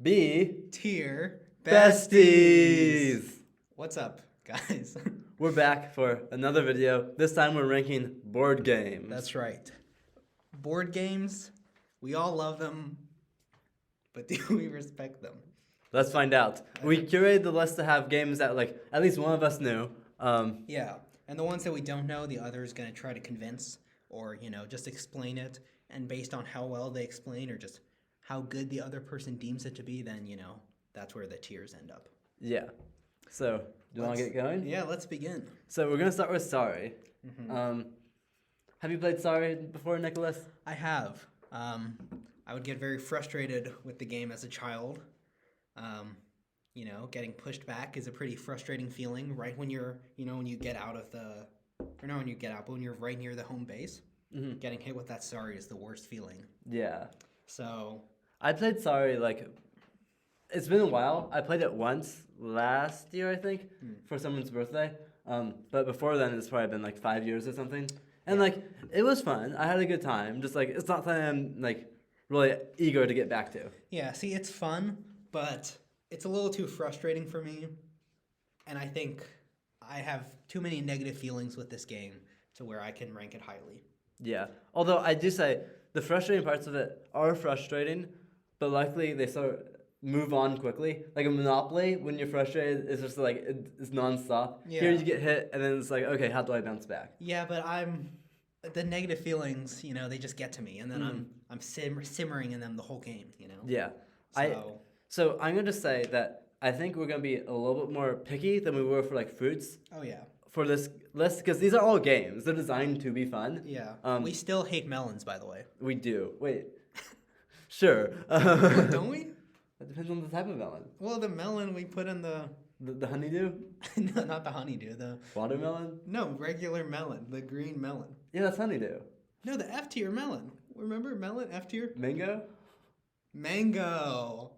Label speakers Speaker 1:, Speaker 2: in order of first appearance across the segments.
Speaker 1: B
Speaker 2: Tier
Speaker 1: Besties.
Speaker 2: What's up, guys?
Speaker 1: We're back for another video. This time we're ranking board games.
Speaker 2: That's right. Board games, we all love them, but do we respect them?
Speaker 1: Let's find out. We curated the list to have games that at least one of us knew.
Speaker 2: Yeah, and the ones that we don't know, the other is going to try to convince or, just explain it. And based on how well they explain or just how good the other person deems it to be, then, that's where the tiers end up.
Speaker 1: Yeah. So, do you want to get going?
Speaker 2: Yeah, let's begin.
Speaker 1: So, we're going to start with Sorry. Have you played Sorry before, Nicholas?
Speaker 2: I have. I would get very frustrated with the game as a child. Getting pushed back is a pretty frustrating feeling right when you're, when you get out of the, or not when you get out, but when you're right near the home base. Mm-hmm. Getting hit with that Sorry is the worst feeling.
Speaker 1: Yeah.
Speaker 2: So.
Speaker 1: I played Sorry, it's been a while. I played it once last year, I think, for someone's birthday. But before then, it's probably been 5 years or something. And it was fun. I had a good time. Just it's not something I'm really eager to get back to.
Speaker 2: Yeah, see, it's fun, but it's a little too frustrating for me. And I think I have too many negative feelings with this game to where I can rank it highly.
Speaker 1: Yeah. Although I do say the frustrating parts of it are frustrating, but luckily they sort of move on quickly. Like a Monopoly, when you're frustrated, it's just it's nonstop.
Speaker 2: Yeah.
Speaker 1: Here you get hit, and then it's okay, how do I bounce back?
Speaker 2: Yeah, but the negative feelings, they just get to me, and then I'm simmering in them the whole game,
Speaker 1: Yeah.
Speaker 2: So
Speaker 1: I'm going to say that I think we're going to be a little bit more picky than we were for fruits.
Speaker 2: Oh, yeah.
Speaker 1: For this list, because these are all games. They're designed to be fun.
Speaker 2: Yeah. We still hate melons, by the way.
Speaker 1: We do. Wait. Sure.
Speaker 2: Don't we?
Speaker 1: It depends on the type of melon.
Speaker 2: Well, the melon we put in the
Speaker 1: honeydew?
Speaker 2: No, not the honeydew. The
Speaker 1: watermelon?
Speaker 2: No, regular melon. The green melon.
Speaker 1: Yeah, that's honeydew.
Speaker 2: No, the F tier melon. Remember melon? F tier?
Speaker 1: Mango?
Speaker 2: Mango,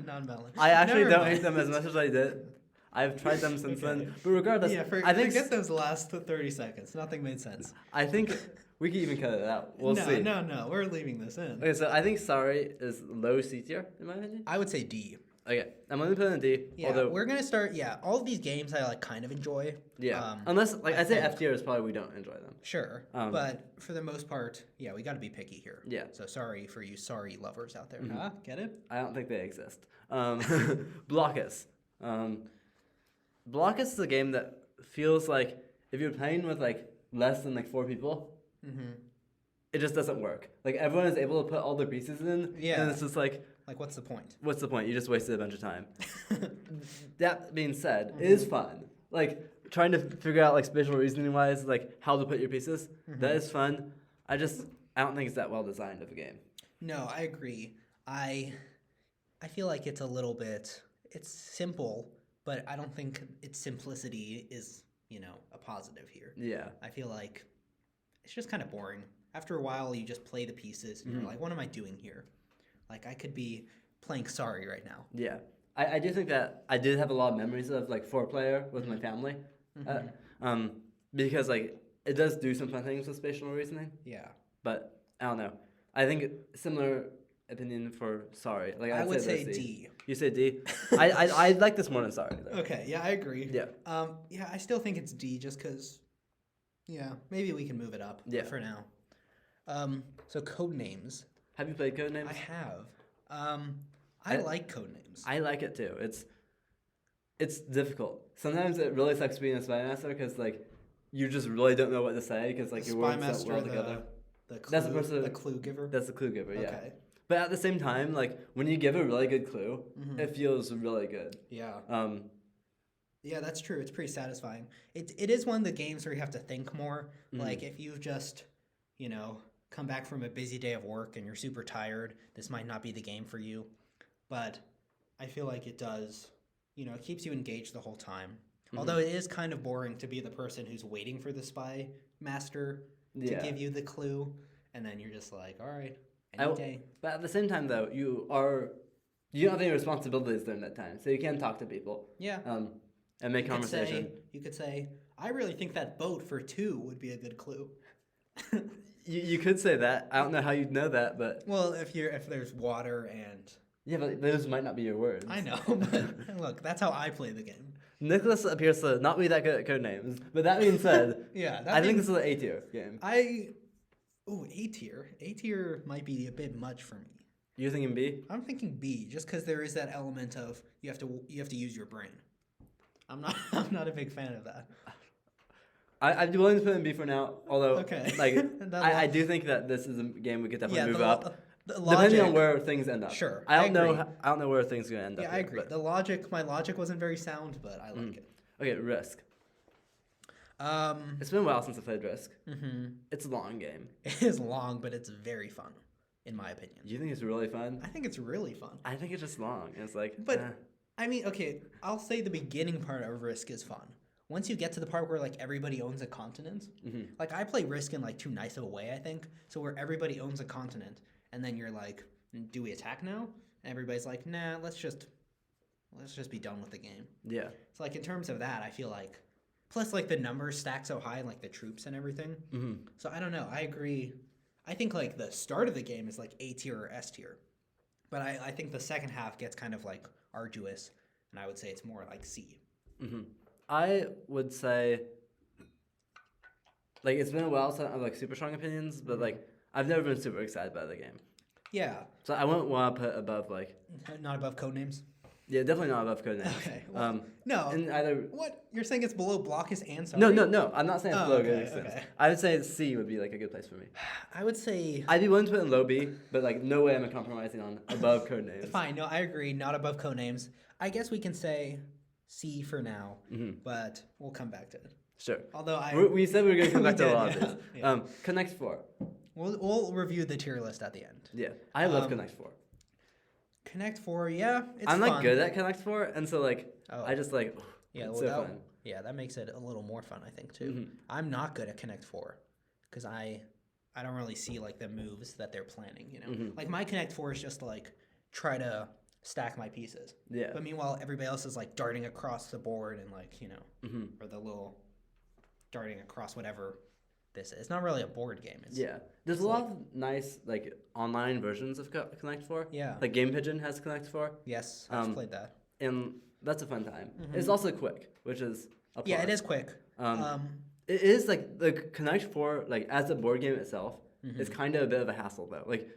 Speaker 2: not melon.
Speaker 1: I actually don't hate them as much as I did. I've tried them since then. But regardless,
Speaker 2: I think forget those last 30 seconds. Nothing made sense.
Speaker 1: I think we can even cut it out. We'll see.
Speaker 2: No, we're leaving this in.
Speaker 1: Okay, so I think Sorry is low C tier, in my opinion.
Speaker 2: I would say D.
Speaker 1: Okay, I'm going to put it in D.
Speaker 2: Yeah, although we're going to start, all of these games I kind of enjoy.
Speaker 1: Yeah, unless, I'd say F tier is probably we don't enjoy them.
Speaker 2: Sure, but for the most part, we got to be picky here.
Speaker 1: Yeah.
Speaker 2: So sorry for you Sorry lovers out there. Huh? Get it?
Speaker 1: I don't think they exist. Blokus. Blokus is a game that feels like if you're playing with less than 4 people, it just doesn't work. Everyone is able to put all their pieces in, and it's just
Speaker 2: what's the point?
Speaker 1: What's the point? You just wasted a bunch of time. That being said, it is fun. Trying to figure out spatial reasoning wise, how to put your pieces. That is fun. I don't think it's that well designed of a game.
Speaker 2: No, I agree. I feel like it's a little bit. It's simple, but I don't think its simplicity is a positive here.
Speaker 1: Yeah.
Speaker 2: I feel like it's just kind of boring. After a while, you just play the pieces, and you're like, what am I doing here? I could be playing Sorry right now.
Speaker 1: Yeah. I do think that I did have a lot of memories of 4-player with my family. Because it does do some fun things with spatial reasoning.
Speaker 2: Yeah.
Speaker 1: But I don't know. I think similar opinion for Sorry.
Speaker 2: I would say D.
Speaker 1: You say D? I like this more than Sorry though.
Speaker 2: Okay, yeah, I agree.
Speaker 1: Yeah.
Speaker 2: I still think it's D just because maybe we can move it up for now. So Codenames.
Speaker 1: Have you played Codenames?
Speaker 2: I have. I like Codenames.
Speaker 1: I like it too. It's difficult. Sometimes it really sucks being a spy master because you just really don't know what to say because your words don't well together.
Speaker 2: The clue giver.
Speaker 1: That's the clue giver. Yeah.
Speaker 2: Okay.
Speaker 1: But at the same time, when you give a really good clue, it feels really good.
Speaker 2: Yeah. Yeah, that's true. It's pretty satisfying. It is one of the games where you have to think more. If you've just, come back from a busy day of work and you're super tired, this might not be the game for you. But I feel like it does, it keeps you engaged the whole time. Although it is kind of boring to be the person who's waiting for the spy master to give you the clue. And then you're just like, all right, any day.
Speaker 1: But at the same time, though, you don't have any responsibilities during that time. So you can talk to people.
Speaker 2: Yeah.
Speaker 1: And make conversation.
Speaker 2: You could say, I really think that boat for 2 would be a good clue.
Speaker 1: You could say that. I don't know how you'd know that, but
Speaker 2: well, if there's water and
Speaker 1: Yeah, but those might not be your words.
Speaker 2: I know, but look, that's how I play the game.
Speaker 1: Nicholas appears to not be that good at Codenames, but that being said,
Speaker 2: Yeah,
Speaker 1: I think this is an A tier game.
Speaker 2: A tier. A tier might be a bit much for me.
Speaker 1: You're thinking B?
Speaker 2: I'm thinking B, just because there is that element of you have to use your brain. I'm not a big fan of that.
Speaker 1: I'd be willing to put in B for now, although
Speaker 2: Okay.
Speaker 1: like I do think that this is a game we could definitely move up.
Speaker 2: The logic,
Speaker 1: depending on where things end up.
Speaker 2: Sure.
Speaker 1: I don't know where things are gonna end up.
Speaker 2: Yeah, I agree. My logic wasn't very sound, but I like it.
Speaker 1: Okay, Risk. It's been a while since I played Risk. Mm-hmm. It's a long game.
Speaker 2: It is long, but it's very fun, in my opinion.
Speaker 1: You think it's really fun?
Speaker 2: I think it's really fun.
Speaker 1: I think it's just long. It's like,
Speaker 2: but I mean, okay, I'll say the beginning part of Risk is fun. Once you get to the part where like everybody owns a continent, like I play Risk in like too nice of a way, I think. So where everybody owns a continent, and then you're like, do we attack now? And everybody's like, nah, let's just be done with the game.
Speaker 1: Yeah.
Speaker 2: So like in terms of that, I feel like, plus like the numbers stack so high, like the troops and everything. Mm-hmm. So I don't know. I agree. I think like the start of the game is like A tier or S tier, but I think the second half gets kind of like arduous, and I would say it's more like C.
Speaker 1: Mm-hmm. I would say, like, it's been a while since I have like super strong opinions, but like I've never been super excited by the game.
Speaker 2: Yeah.
Speaker 1: So I wouldn't want to put above like.
Speaker 2: Not above Codenames.
Speaker 1: Yeah, definitely not above Codenames.
Speaker 2: Okay. Well, no.
Speaker 1: In either.
Speaker 2: What you're saying it's below Blokus and Sorry?
Speaker 1: No. I'm not saying it's below
Speaker 2: okay,
Speaker 1: Codenames.
Speaker 2: okay.
Speaker 1: I would say C would be like a good place for me.
Speaker 2: I would say.
Speaker 1: I'd be willing to put in low B, but like no way I'm compromising on above Codenames.
Speaker 2: Fine. No, I agree. Not above Codenames. I guess we can say C for now, but we'll come back to it.
Speaker 1: Sure.
Speaker 2: Although
Speaker 1: we said we were going to come back to a lot of these.
Speaker 2: Yeah.
Speaker 1: Connect 4.
Speaker 2: We'll review the tier list at the end.
Speaker 1: Yeah, I love Connect 4.
Speaker 2: Connect 4, yeah, it's
Speaker 1: I'm
Speaker 2: fun.
Speaker 1: like good at Connect 4, and so like I just like it's so fun.
Speaker 2: Yeah, that makes it a little more fun, I think too. Mm-hmm. I'm not good at Connect 4 because I don't really see like the moves that they're planning. You know, like my Connect 4 is just to, like try to stack my pieces.
Speaker 1: Yeah.
Speaker 2: But meanwhile, everybody else is like darting across the board and like or the little darting across whatever this is. It's not really a board game.
Speaker 1: There's a lot of nice like online versions of Connect 4.
Speaker 2: Yeah.
Speaker 1: Like Game Pigeon has Connect 4.
Speaker 2: Yes, I've played that.
Speaker 1: And that's a fun time. It's also quick, which is a plus.
Speaker 2: Yeah, it is quick.
Speaker 1: It is like the Connect 4 like as a board game itself is kind of a bit of a hassle though. Like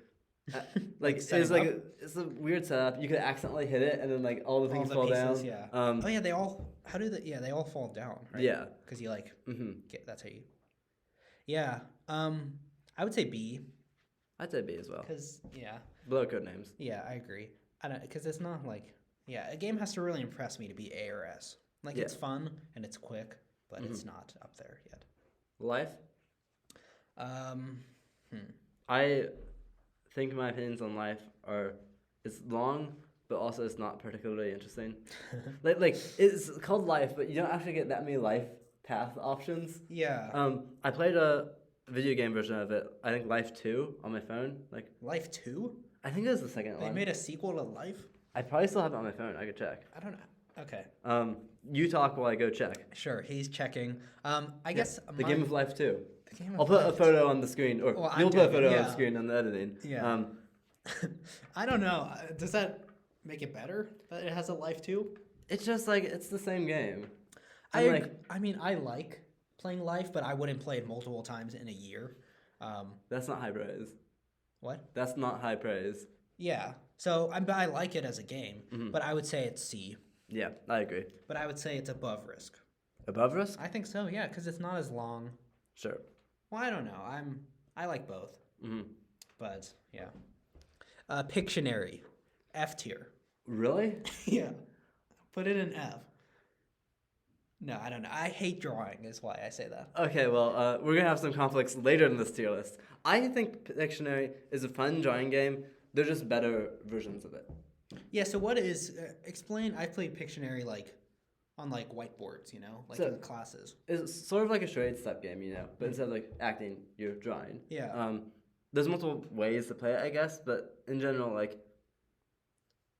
Speaker 1: it's like it's a weird setup. You could accidentally hit it and then like all the things fall
Speaker 2: pieces,
Speaker 1: down.
Speaker 2: Yeah. They all they all fall down, right?
Speaker 1: Yeah.
Speaker 2: Because you like that's how you. Yeah. I would say B.
Speaker 1: I'd say B as well.
Speaker 2: Because
Speaker 1: below Codenames.
Speaker 2: Yeah, I agree. Because it's not like a game has to really impress me to be A or S. Like it's fun and it's quick, but it's not up there yet.
Speaker 1: Life. I think my opinions on Life are it's long, but also it's not particularly interesting. like it's called Life, but you don't actually get that many life path options.
Speaker 2: Yeah.
Speaker 1: I played a video game version of it. I think Life 2 on my phone. Like
Speaker 2: Life 2?
Speaker 1: I think it was the second one.
Speaker 2: They made a sequel to Life?
Speaker 1: I probably still have it on my phone. I could check.
Speaker 2: I don't know. Okay.
Speaker 1: You talk while I go check.
Speaker 2: Sure, he's checking. I guess
Speaker 1: the Game of Life 2.
Speaker 2: I'll
Speaker 1: put a photo on the screen, or you'll put a photo on the screen on the editing.
Speaker 2: Yeah. I don't know. Does that make it better that it has a Life 2?
Speaker 1: It's just like it's the same game.
Speaker 2: I like playing Life, but I wouldn't play it multiple times in a year.
Speaker 1: That's not high praise.
Speaker 2: What?
Speaker 1: That's not high praise.
Speaker 2: Yeah. So I like it as a game, but I would say it's C.
Speaker 1: Yeah, I agree.
Speaker 2: But I would say it's above Risk.
Speaker 1: Above Risk?
Speaker 2: I think so. Yeah, because it's not as long.
Speaker 1: Sure.
Speaker 2: Well, I don't know. I like both. But yeah. Pictionary, F tier.
Speaker 1: Really?
Speaker 2: Yeah. Put it in F. No, I don't know. I hate drawing is why I say that.
Speaker 1: Okay, well, we're going to have some conflicts later in this tier list. I think Pictionary is a fun drawing game. They're just better versions of it.
Speaker 2: Yeah, so what is... explain... I played Pictionary, like, on, like, whiteboards, you know? Like,
Speaker 1: so,
Speaker 2: in classes.
Speaker 1: It's sort of like a charades type game, you know? But instead of, like, acting, you're drawing.
Speaker 2: Yeah.
Speaker 1: There's multiple ways to play it, I guess. But in general, like,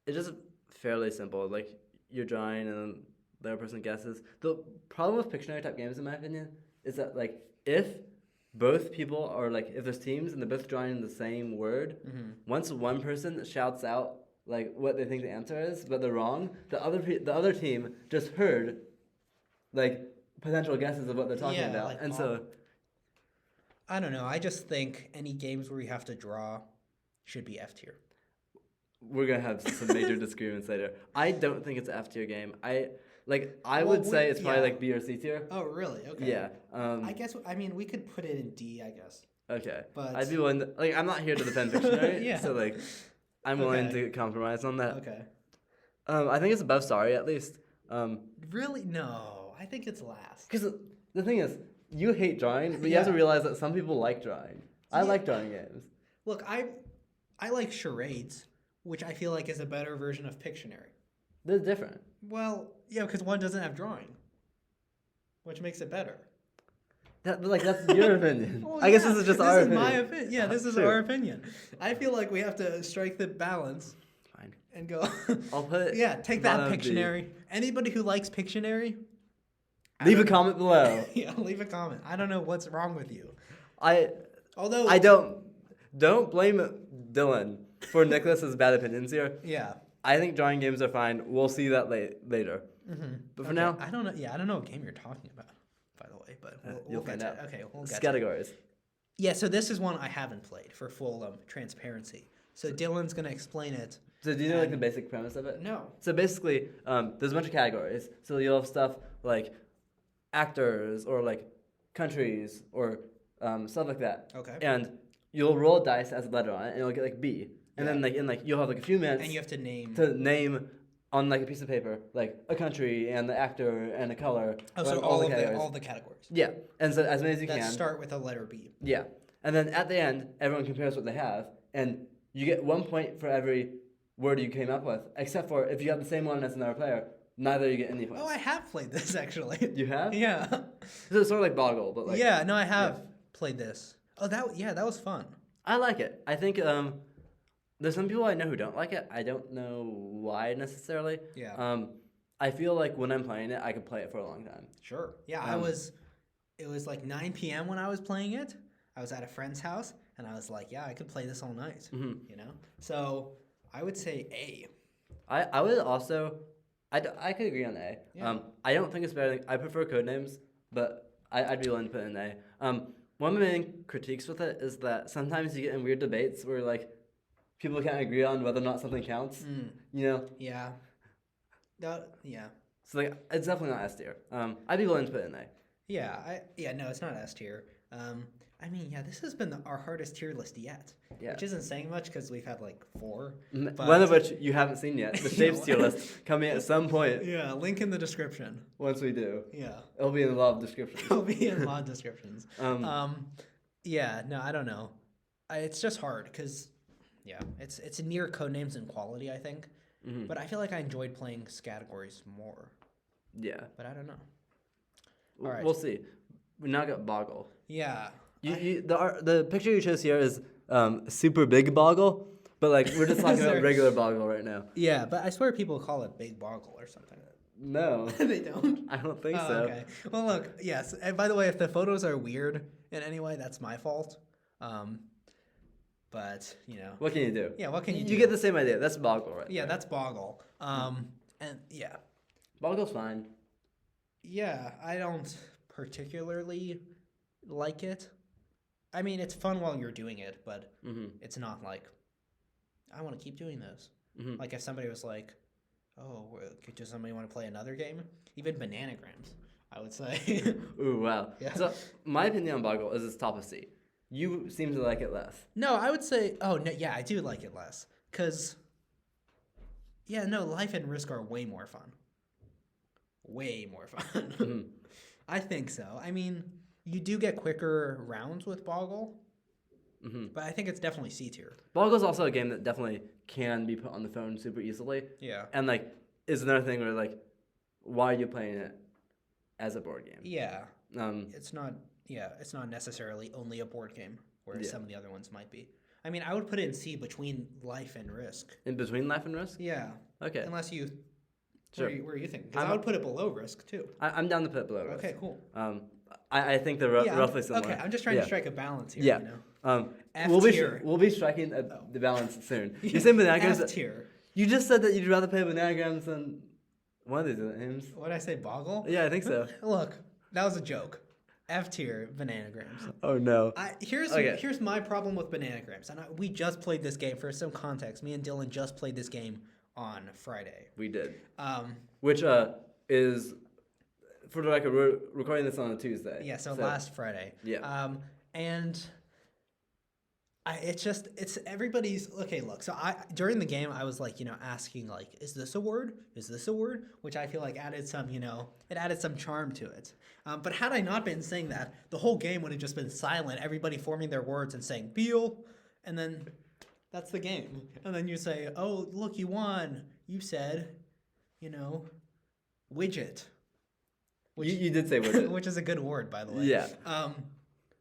Speaker 1: it's just fairly simple. Like, you're drawing and then the other person guesses. The problem with Pictionary type games, in my opinion, is that like if both people are like if there's teams and they're both drawing the same word, once one person shouts out like what they think the answer is, but they're wrong. The other team just heard like potential guesses of what they're talking about,
Speaker 2: like
Speaker 1: and so
Speaker 2: I don't know. I just think any games where you have to draw should be F tier.
Speaker 1: we're gonna have some major disagreements later. I don't think it's an F tier game. I would say it's probably like B or C tier.
Speaker 2: Oh, really? Okay.
Speaker 1: Yeah.
Speaker 2: I guess we could put it in D. I guess.
Speaker 1: Okay.
Speaker 2: But
Speaker 1: I'd be willing to, I'm not here to defend Pictionary,
Speaker 2: Yeah.
Speaker 1: so I'm willing to compromise on that.
Speaker 2: Okay.
Speaker 1: I think it's above Sorry at least.
Speaker 2: Really? No, I think it's last.
Speaker 1: Because the thing is, you hate drawing, but you have to realize that some people like drawing. I like drawing games.
Speaker 2: Look, I like charades, which I feel like is a better version of Pictionary.
Speaker 1: They're different.
Speaker 2: Well, yeah, because one doesn't have drawing, which makes it better.
Speaker 1: That's your opinion.
Speaker 2: Well,
Speaker 1: I guess this is just our opinion.
Speaker 2: This is my opinion. Yeah, this is our opinion. I feel like we have to strike the balance.
Speaker 1: Fine.
Speaker 2: And go.
Speaker 1: I'll put it.
Speaker 2: Take that, Pictionary. Anybody who likes Pictionary,
Speaker 1: leave a comment below.
Speaker 2: Yeah, leave a comment. I don't know what's wrong with you.
Speaker 1: I don't blame Dylan for Nicholas's bad opinions here.
Speaker 2: Yeah.
Speaker 1: I think drawing games are fine. We'll see that later.
Speaker 2: Mm-hmm.
Speaker 1: But for now,
Speaker 2: I don't know. Yeah, I don't know what game you're talking about, by the way. But
Speaker 1: you'll find out.
Speaker 2: Okay, we'll get
Speaker 1: Scattergories.
Speaker 2: to it. Yeah, so this is one I haven't played for full transparency. So Dylan's gonna explain it.
Speaker 1: So do you know the basic premise of it?
Speaker 2: No.
Speaker 1: So basically, there's a bunch of categories. So you'll have stuff like actors or like countries or stuff like that.
Speaker 2: Okay.
Speaker 1: And you'll roll a dice as a letter on it, and you'll get like B. And then you'll have a few minutes.
Speaker 2: And you have to name
Speaker 1: on a piece of paper a country and the actor and a color.
Speaker 2: Oh, so all the categories.
Speaker 1: Yeah, and so as many as you can.
Speaker 2: Start with a letter B.
Speaker 1: Yeah, and then at the end, everyone compares what they have, and you get 1 point for every word you came up with, except for if you have the same one as another player, neither you get any points.
Speaker 2: Oh, I have played this actually.
Speaker 1: You have?
Speaker 2: Yeah.
Speaker 1: So it's sort of like Boggle, but
Speaker 2: Yeah, no, I have played this. Oh, that was fun.
Speaker 1: I like it. I think there's some people I know who don't like it. I don't know why necessarily.
Speaker 2: Yeah.
Speaker 1: I feel like when I'm playing it, I could play it for a long time.
Speaker 2: Sure. Yeah, it was like 9 p.m. when I was playing it. I was at a friend's house, and I was like, yeah, I could play this all night, you know? So I would say A.
Speaker 1: I would also, I could agree on A.
Speaker 2: Yeah.
Speaker 1: I don't think it's better. I prefer Codenames, but I'd be willing to put in A. One of my main critiques with it is that sometimes you get in weird debates where people can't agree on whether or not something counts. You know?
Speaker 2: Yeah. Yeah.
Speaker 1: So it's definitely not S tier. I'd be willing to put it in A.
Speaker 2: Yeah. No, it's not S tier. This has been our hardest tier list yet.
Speaker 1: Yeah.
Speaker 2: Which isn't saying much because we've had 4.
Speaker 1: One of which you haven't seen yet. The Shapes tier list coming at some point.
Speaker 2: Yeah, link in the description.
Speaker 1: Once we do.
Speaker 2: Yeah.
Speaker 1: It'll be in a lot of descriptions.
Speaker 2: It'll be in a lot of descriptions. Yeah, no, I don't know. It's just hard because, it's near Codenames in quality, I think. Mm-hmm. But I feel like I enjoyed playing Scattergories more.
Speaker 1: Yeah.
Speaker 2: But I don't know. All right.
Speaker 1: We'll see. We now got Boggle.
Speaker 2: Yeah.
Speaker 1: The picture you chose here is super big Boggle, but we're just talking about regular Boggle right now.
Speaker 2: Yeah, but I swear people call it big Boggle or something.
Speaker 1: No.
Speaker 2: They don't?
Speaker 1: I don't think so.
Speaker 2: Okay. Well, look, yes. And by the way, if the photos are weird in any way, that's my fault. But,
Speaker 1: What can you do?
Speaker 2: Yeah, what can you do?
Speaker 1: You get the same idea. That's Boggle, right?
Speaker 2: Yeah, that's Boggle. And, yeah.
Speaker 1: Boggle's fine.
Speaker 2: Yeah, I don't particularly like it. I mean, it's fun while you're doing it, but it's not I want to keep doing this. Mm-hmm. If somebody was like, oh, does somebody want to play another game? Even Bananagrams, I would say.
Speaker 1: Ooh, wow.
Speaker 2: Yeah.
Speaker 1: So, my opinion on Boggle is it's top of C. You seem to like it less.
Speaker 2: No, I would say, I do like it less. Because, Life and Risk are way more fun. Way more fun. Mm-hmm. I think so. I mean, you do get quicker rounds with Boggle, but I think it's definitely C tier.
Speaker 1: Boggle's also a game that definitely can be put on the phone super easily.
Speaker 2: Yeah.
Speaker 1: And is another thing where why are you playing it as a board game?
Speaker 2: Yeah. It's not necessarily only a board game, whereas some of the other ones might be. I mean, I would put it in C between Life and Risk.
Speaker 1: In between Life and Risk?
Speaker 2: Yeah.
Speaker 1: Okay.
Speaker 2: Unless you...
Speaker 1: Sure.
Speaker 2: Where are you thinking? Because I would put it below Risk, too.
Speaker 1: I'm down to put it below Risk.
Speaker 2: Okay, cool.
Speaker 1: I think they're roughly similar.
Speaker 2: Okay, I'm just trying to strike a balance here.
Speaker 1: Yeah.
Speaker 2: F
Speaker 1: we'll
Speaker 2: tier.
Speaker 1: we'll be striking the balance soon. You say Bananagrams.
Speaker 2: F tier.
Speaker 1: You just said that you'd rather play Bananagrams than one of these names.
Speaker 2: What did I say, Boggle?
Speaker 1: Yeah, I think so.
Speaker 2: Look, that was a joke. F tier Bananagrams.
Speaker 1: Oh no.
Speaker 2: Here's my problem with Bananagrams, and we just played this game. For some context, me and Dylan just played this game on Friday.
Speaker 1: We did. Which is, for the record, we're recording this on a Tuesday.
Speaker 2: Yeah, so last Friday.
Speaker 1: Yeah.
Speaker 2: And it's everybody's okay. Look, so during the game I was like, asking like, is this a word? Is this a word? Which I feel like added some, it added some charm to it. But had I not been saying that, the whole game would have just been silent. Everybody forming their words and saying "Beal," and then that's the game. And then you say, "Oh, look, you won. You said, widget." Which,
Speaker 1: you did say widget,
Speaker 2: which is a good word, by the way.
Speaker 1: Yeah.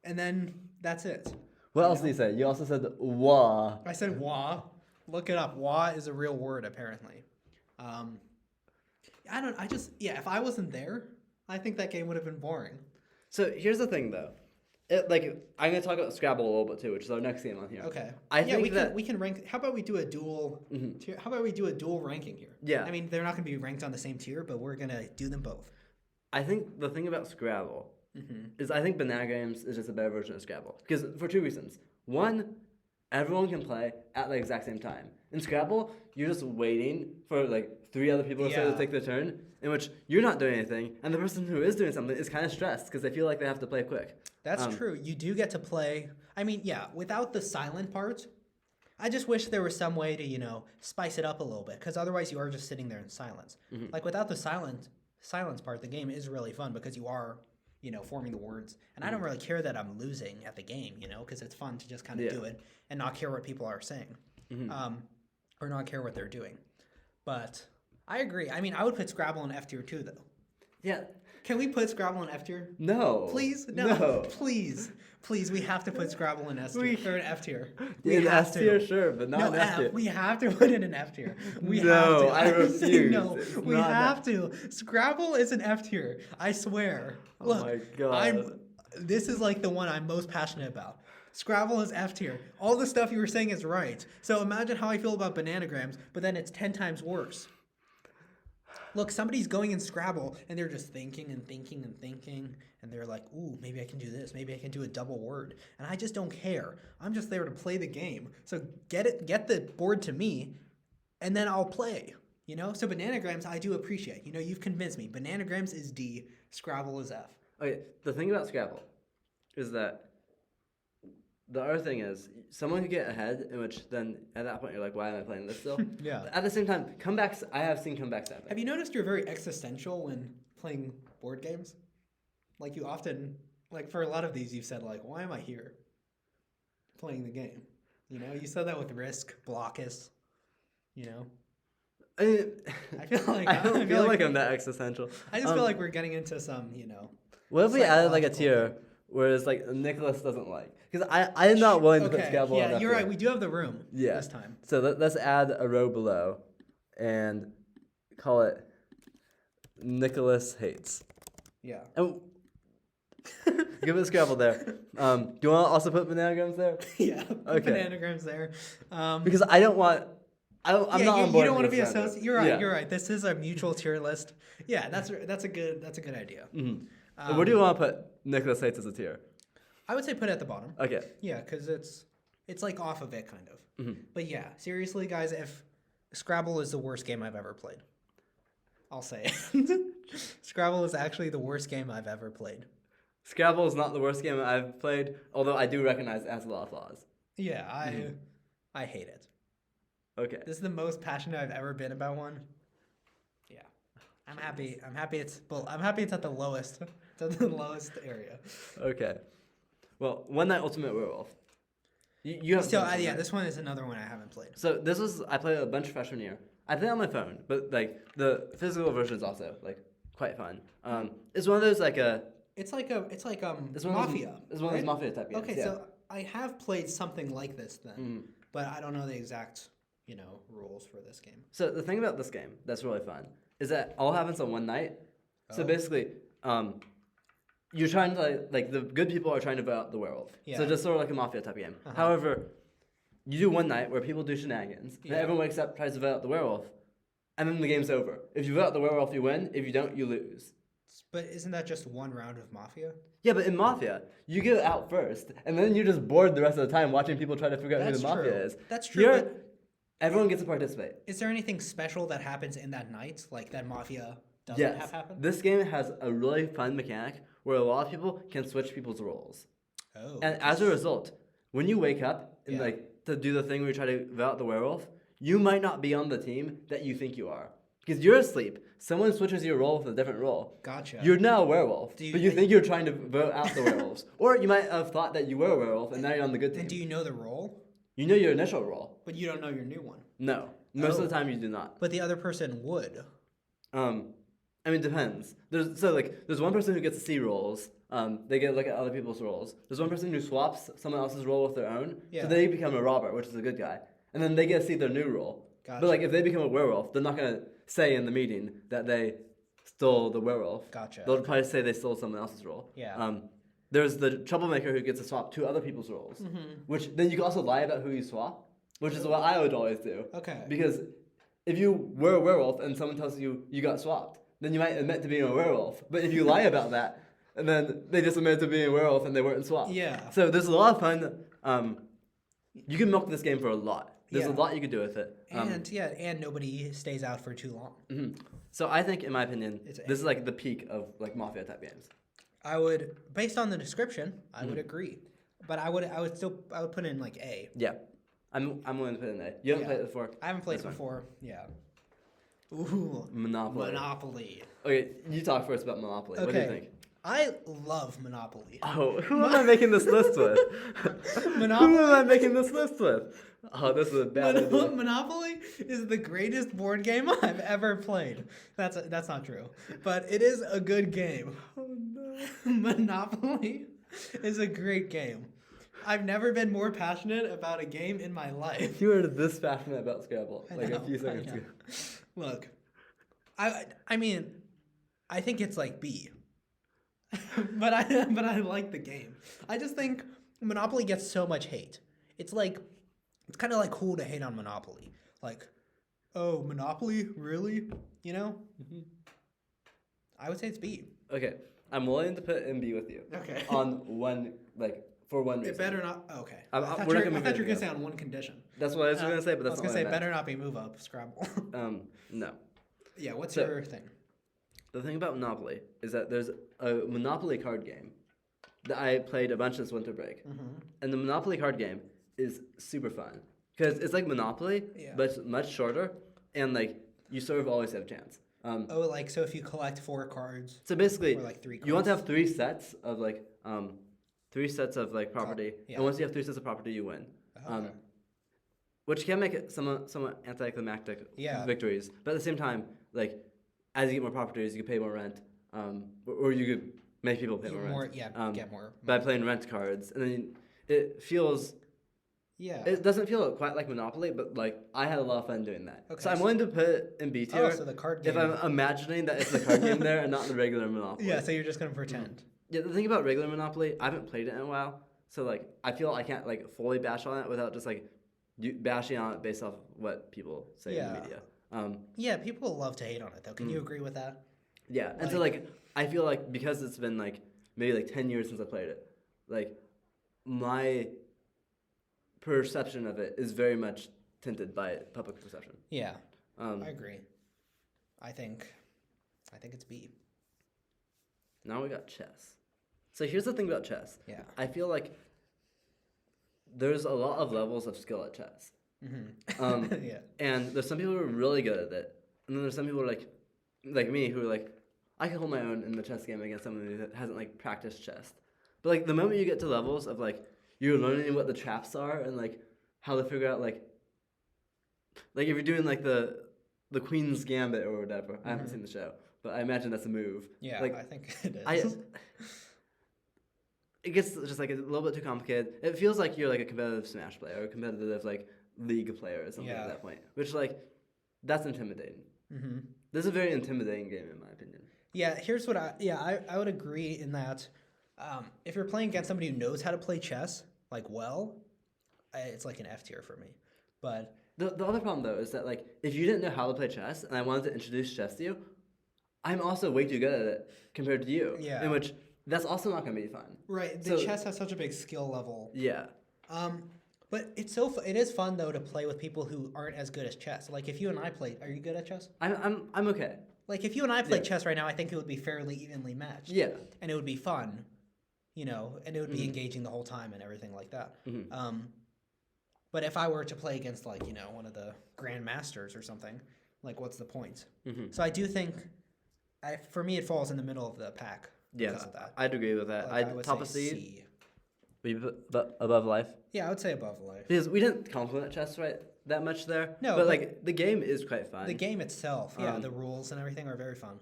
Speaker 2: And then that's it.
Speaker 1: What else did you say? You also said wah.
Speaker 2: I said wah. Look it up. Wah is a real word, apparently. If I wasn't there, I think that game would have been boring.
Speaker 1: So here's the thing, though. I'm gonna talk about Scrabble a little bit too, which is our next game on here.
Speaker 2: Okay.
Speaker 1: I think
Speaker 2: we can rank. How about we do a dual? How about we do a dual ranking here?
Speaker 1: Yeah.
Speaker 2: I mean, they're not gonna be ranked on the same tier, but we're gonna do them both.
Speaker 1: I think the thing about Scrabble is I think Bananagrams is just a better version of Scrabble. Because for two reasons. One, everyone can play at the exact same time. In Scrabble, you're just waiting for like 3 other people to take their turn, in which you're not doing anything, and the person who is doing something is kind of stressed because they feel like they have to play quick.
Speaker 2: That's true. You do get to play. I mean, yeah, without the silent part, I just wish there was some way to, spice it up a little bit, because otherwise you are just sitting there in silence. Like without the silence part, the game is really fun because you are, forming the words. And I don't really care that I'm losing at the game, because it's fun to just kind of do it and not care what people are saying, or not care what they're doing. But I agree. I mean, I would put Scrabble in F tier too, though.
Speaker 1: Yeah.
Speaker 2: Can we put Scrabble in F tier?
Speaker 1: No.
Speaker 2: Please? No. Please, we have to put Scrabble in S tier or in F tier.
Speaker 1: In F tier, sure, but not in F tier.
Speaker 2: We have to put it in F tier. We have to.
Speaker 1: I refuse.
Speaker 2: No, we have to. Scrabble is an F tier. I swear. Look,
Speaker 1: oh my god.
Speaker 2: This is like the one I'm most passionate about. Scrabble is F tier. All the stuff you were saying is right. So imagine how I feel about Bananagrams, but then it's 10 times worse. Look, somebody's going in Scrabble, and they're just thinking and thinking and thinking, and they're like, ooh, maybe I can do this. Maybe I can do a double word. And I just don't care. I'm just there to play the game. So get the board to me, and then I'll play. So Bananagrams, I do appreciate. You've convinced me. Bananagrams is D, Scrabble is F.
Speaker 1: Okay, the thing about Scrabble is that the other thing is someone could get ahead, in which then at that point you're like, why am I playing this still?
Speaker 2: Yeah.
Speaker 1: At the same time, comebacks, I have seen comebacks happen.
Speaker 2: Have you noticed you're very existential when playing board games? Like you often, like for a lot of these, you've said like, why am I here playing the game? You said that with Risk, Blokus,
Speaker 1: I
Speaker 2: feel like
Speaker 1: I don't feel like I'm that existential.
Speaker 2: I just feel like we're getting into some,
Speaker 1: What if we added like a tier where it's like Nicholas doesn't like? Because I am not willing to put Scrabble on that.
Speaker 2: Yeah, you're right. We do have the room this time.
Speaker 1: So let's add a row below and call it Nicholas Hates.
Speaker 2: Yeah.
Speaker 1: And give it a Scrabble there. Do you want to also put Bananagrams there?
Speaker 2: Yeah.
Speaker 1: Okay.
Speaker 2: Bananagrams there.
Speaker 1: Because I don't want... I'm not on board.
Speaker 2: You don't want to be associated. You're right.
Speaker 1: Yeah.
Speaker 2: You're right. This is a mutual tier list. Yeah, that's a good idea.
Speaker 1: Mm-hmm. Where do you want to put Nicholas Hates as a tier?
Speaker 2: I would say put it at the bottom.
Speaker 1: Okay.
Speaker 2: Yeah, because it's like off of it kind of.
Speaker 1: Mm-hmm.
Speaker 2: But yeah, seriously, guys, if Scrabble is the worst game I've ever played, I'll say it. Scrabble is actually the worst game I've ever played.
Speaker 1: Scrabble is not the worst game I've played, although I do recognize it has a lot of flaws.
Speaker 2: Yeah, I hate it.
Speaker 1: Okay.
Speaker 2: This is the most passionate I've ever been about one. Yeah. I'm happy it's at the lowest. It's at the lowest area.
Speaker 1: Okay. Well, One Night Ultimate Werewolf. You have
Speaker 2: this one is another one I haven't played.
Speaker 1: So I played a bunch freshman year. I played on my phone, but like the physical version is also like quite fun. It's one of those
Speaker 2: It's like Mafia.
Speaker 1: It's one of those Mafia type games.
Speaker 2: Okay,
Speaker 1: yeah.
Speaker 2: so I have played something like this then, but I don't know the exact rules for this game.
Speaker 1: So the thing about this game that's really fun is that all happens on one night. So basically, you're trying to like the good people are trying to vote out the werewolf. Yeah. So just sort of like a Mafia type game. However, you do one night where people do shenanigans, and everyone wakes up, tries to vote out the werewolf, and then the game's over. If you vote out the werewolf, you win. If you don't, you lose.
Speaker 2: But isn't that just one round of Mafia?
Speaker 1: Yeah, but in Mafia, you get out first, and then you're just bored the rest of the time watching people try to figure out who the Mafia is.
Speaker 2: That's true.
Speaker 1: Here, everyone gets to participate.
Speaker 2: Is there anything special that happens in that night, like that Mafia doesn't have happen?
Speaker 1: This game has a really fun mechanic where a lot of people can switch people's roles.
Speaker 2: Oh.
Speaker 1: And as a result, when you wake up and to do the thing where you try to vote out the werewolf, you might not be on the team that you think you are. Because you're asleep. Someone switches your role with a different role.
Speaker 2: Gotcha.
Speaker 1: You're now a werewolf, but you think you're trying to vote out the werewolves. Or you might have thought that you were a werewolf, and now you're on the good team.
Speaker 2: And do you know the role?
Speaker 1: You know your initial role.
Speaker 2: But you don't know your new one.
Speaker 1: No. Most of the time you do not.
Speaker 2: But the other person would.
Speaker 1: I mean, it depends. There's one person who gets to see roles. They get to look at other people's roles. There's one person who swaps someone else's role with their own. Yeah. So they become a robber, which is a good guy. And then they get to see their new role. Gotcha. But if they become a werewolf, they're not going to say in the meeting that they stole the werewolf.
Speaker 2: Gotcha.
Speaker 1: They'll probably say they stole someone else's role.
Speaker 2: Yeah.
Speaker 1: There's the troublemaker who gets to swap two other people's roles. Which then you can also lie about who you swap, which is what I would always do.
Speaker 2: Okay.
Speaker 1: Because if you were a werewolf and someone tells you you got swapped, then you might admit to being a werewolf. But if you lie about that, and then they just admitted to being a werewolf and they weren't swapped.
Speaker 2: Yeah.
Speaker 1: So there's a lot of fun. You can milk this game for a lot. There's a lot you could do with it.
Speaker 2: And nobody stays out for too long.
Speaker 1: Mm-hmm. So I think, in my opinion, this is like the peak of like Mafia type games.
Speaker 2: I would, based on the description, I would agree. But I would put in like A.
Speaker 1: Yeah. I'm willing to put in A. You haven't played it before?
Speaker 2: I haven't played it before. Yeah. Ooh.
Speaker 1: Monopoly. Okay, you talk first about Monopoly. Okay. What do you think?
Speaker 2: I love Monopoly.
Speaker 1: Oh, who am I making this list with? Monopoly? Who am I making this list with? Oh, this is a bad idea.
Speaker 2: Monopoly is the greatest board game I've ever played. That's not true, but it is a good game. Oh no. Monopoly is a great game. I've never been more passionate about a game in my life.
Speaker 1: You were this passionate about Scrabble a few seconds ago.
Speaker 2: Look, I mean, I think it's like B. but I like the game. I just think Monopoly gets so much hate. It's kind of like cool to hate on Monopoly. Like, oh, Monopoly? Really? You know? Mm-hmm. I would say it's B.
Speaker 1: Okay. I'm willing to put in B with you.
Speaker 2: Okay.
Speaker 1: On one, for one reason.
Speaker 2: It better not. Okay.
Speaker 1: I
Speaker 2: thought you were going to say on one condition.
Speaker 1: That's what I was going to say, but that's not what I meant.
Speaker 2: better not be move up Scrabble.
Speaker 1: No.
Speaker 2: Yeah, what's your thing?
Speaker 1: The thing about Monopoly is that there's a Monopoly card game that I played a bunch this winter break. Mm-hmm. And the Monopoly card game is super fun. Because it's like Monopoly, but it's much shorter, and you sort of always have a chance.
Speaker 2: So if you collect 4 cards.
Speaker 1: So basically,
Speaker 2: or 3 cards.
Speaker 1: You want to have 3 sets of property, and once you have 3 sets of property, you win. Okay. Which can make it somewhat anticlimactic victories, but at the same time, as you get more properties, you can pay more rent, or you could make people pay more rent.
Speaker 2: Get more
Speaker 1: by playing rent cards, and then it feels. Yeah. It doesn't feel quite like Monopoly, but I had a lot of fun doing that. Okay, so I'm willing to put it in B tier.
Speaker 2: Oh, so the card game.
Speaker 1: If I'm imagining that it's the card game there and not the regular Monopoly.
Speaker 2: Yeah, so you're just gonna pretend.
Speaker 1: Yeah, the thing about regular Monopoly, I haven't played it in a while, so I feel I can't fully bash on it without just bashing on it based off what people say in the media.
Speaker 2: People love to hate on it though. Can you agree with that?
Speaker 1: Yeah, and so I feel because it's been maybe 10 years since I played it, my perception of it is very much tinted by public perception.
Speaker 2: Yeah, I agree. I think it's B.
Speaker 1: Now we got chess. So here's the thing about chess.
Speaker 2: Yeah.
Speaker 1: I feel there's a lot of levels of skill at chess. Mm-hmm. Yeah. And there's some people who are really good at it, and then there's some people like me who are I can hold my own in the chess game against someone who hasn't practiced chess. But the moment you get to levels of you're learning what the traps are and how to figure out if you're doing the Queen's Gambit or whatever. Mm-hmm. I haven't seen the show, but I imagine that's a move.
Speaker 2: Yeah, I think it is.
Speaker 1: It gets just a little bit too complicated. It feels like you're a competitive Smash player or a competitive League player or something at that point, which that's intimidating. Mm-hmm. This is a very intimidating game in my opinion.
Speaker 2: Yeah, here's what I would agree in that if you're playing against somebody who knows how to play chess well, it's like an F tier for me. But
Speaker 1: The other problem though is that like if you didn't know how to play chess and I wanted to introduce chess to you, I'm also way too good at it compared to you.
Speaker 2: Yeah.
Speaker 1: In which that's also not going to be fun.
Speaker 2: right, the chess has such a big skill level.
Speaker 1: Yeah.
Speaker 2: But it is fun though to play with people who aren't as good as chess. Like if you and I played, are you good at chess?
Speaker 1: I'm okay.
Speaker 2: Like if you and I played chess right now, I think it would be fairly evenly matched.
Speaker 1: Yeah.
Speaker 2: And it would be fun, and it would be engaging the whole time and everything like that. But if I were to play against like, one of the grandmasters or something, like what's the point? So I do think, for me, it falls in the middle of the pack because of that.
Speaker 1: I'd agree with that.
Speaker 2: Like, I would
Speaker 1: top
Speaker 2: say
Speaker 1: of C.
Speaker 2: C.
Speaker 1: Above life.
Speaker 2: Yeah, I would say above life.
Speaker 1: Because we didn't compliment chess that much there.
Speaker 2: No,
Speaker 1: but like the game is quite fun.
Speaker 2: The game itself, the rules and everything are very fun.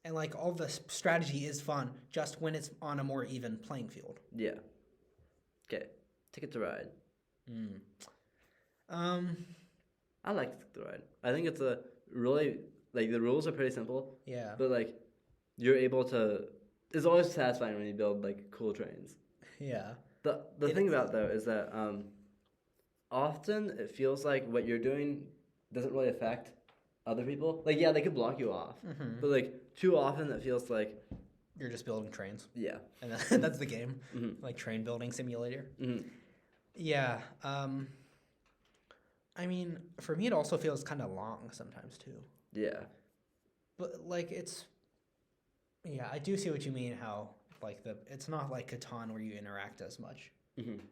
Speaker 2: And like all the strategy is fun, just when it's on a more even playing field.
Speaker 1: Yeah. Okay. Ticket to Ride. I like Ticket to Ride. I think it's a really like the rules are pretty simple.
Speaker 2: Yeah.
Speaker 1: But like you're able to. It's always satisfying when you build like cool trains.
Speaker 2: Yeah.
Speaker 1: The thing about it, though is that often it feels like what you're doing doesn't really affect other people. Like yeah, they could block you off, but like too often it feels like
Speaker 2: you're just building trains.
Speaker 1: Yeah.
Speaker 2: And that's the game, like train building simulator. Yeah. I mean, for me, it also feels kind of long sometimes too.
Speaker 1: Yeah.
Speaker 2: But like yeah, I do see what you mean. How like it's not like Catan where you interact as much, and